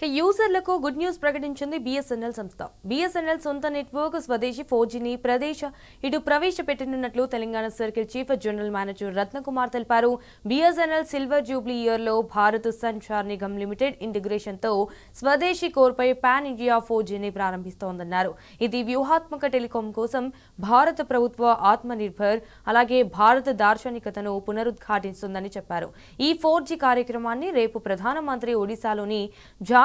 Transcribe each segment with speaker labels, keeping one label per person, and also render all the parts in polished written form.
Speaker 1: యూజర్లకు good news ప్రకటించింది BSNL సంస్థ. BSNL సొంత నెట్వర్క్ స్వదేశీ 4Gని ప్రవేశపెట్టనున్నట్లు Telangana circle chief general manager Ratnakumar తెలిపారు. బిఎస్ఎన్ఎల్ సిల్వర్ జూబ్లీ ఇయర్లో భారత్ సంచార్ నిగమ్ లిమిటెడ్ ఇంటిగ్రేషన్తో స్వదేశీ కోర్పై పాన్ ఇండియా 4Gని ప్రారంభిస్తోందన్నారు. ఇది వ్యూహాత్మక టెలికాం కోసం భారత ప్రభుత్వ ఆత్మనిర్భర్ అలాగే భారత దార్శనికతను పునరుద్ఘాటిస్తుందని చెప్పారు. ఈ 4G కార్యక్రమాన్ని రేపు ప్రధానమంత్రి ఒడిశాలోని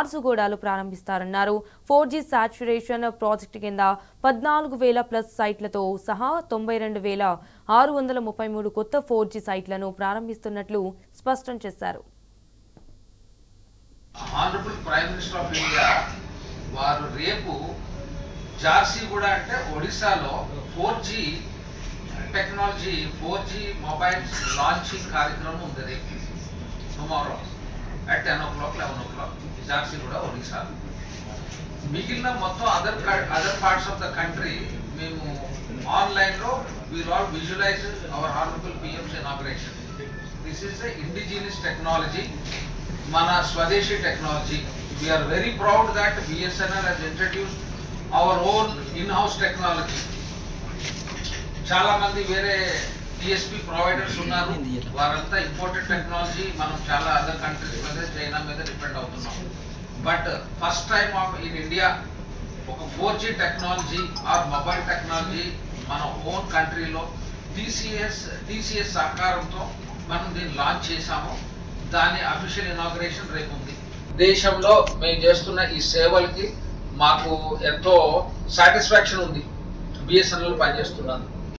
Speaker 1: జార్సుగూడలో ప్రారంభిస్తారన్నారు. 4G సాచ్యురేషన్ ప్రాజెక్టు కింద 14,000+ సైట్లతో సహా 92,633 కొత్త 4G సైట్లను ప్రారంభిస్తున్నట్లు స్పష్టం చేశారు.
Speaker 2: Honourable prime minister of India వారు రేపు జార్సిగూడ అంటే ఒడిశాలో 4G technology 4G mobiles launching కార్యక్రమం ఉంది రేపు tomorrow at 10 o'clock 11 o'clock Jharsuguda Odisha. మిగిలిన మొత్తం other parts of the country మేము ఆన్లైన్లో we'll all visualize our honourable PM's inauguration. This is the indigenous technology, మన స్వదేశీ technology. We're very proud that BSNL has introduced our own in house technology. చాలా మంది వేరే tsp providers ఉన్నారు, వారంతా imported technology. మనం చాలా అదర్ కంట్రీస్ మీద చైనా మీద డిపెండ్ అవుతున్నాం. But first time in India ఒక 4G technology or mobile technology మన ఓన్ కంట్రీలో టీసీఎస్ సహకారంతో మనం దీన్ని లాంచ్ చేశాము. దాని అఫీషియల్ ఇనాగ్రేషన్ రేపు ఉంది. దేశంలో మేము చేస్తున్న ఈ సేవలకి మాకు ఎంతో సాటిస్ఫాక్షన్ ఉంది. బిఎస్ఎన్ఎల్ పనిచేస్తున్నాను.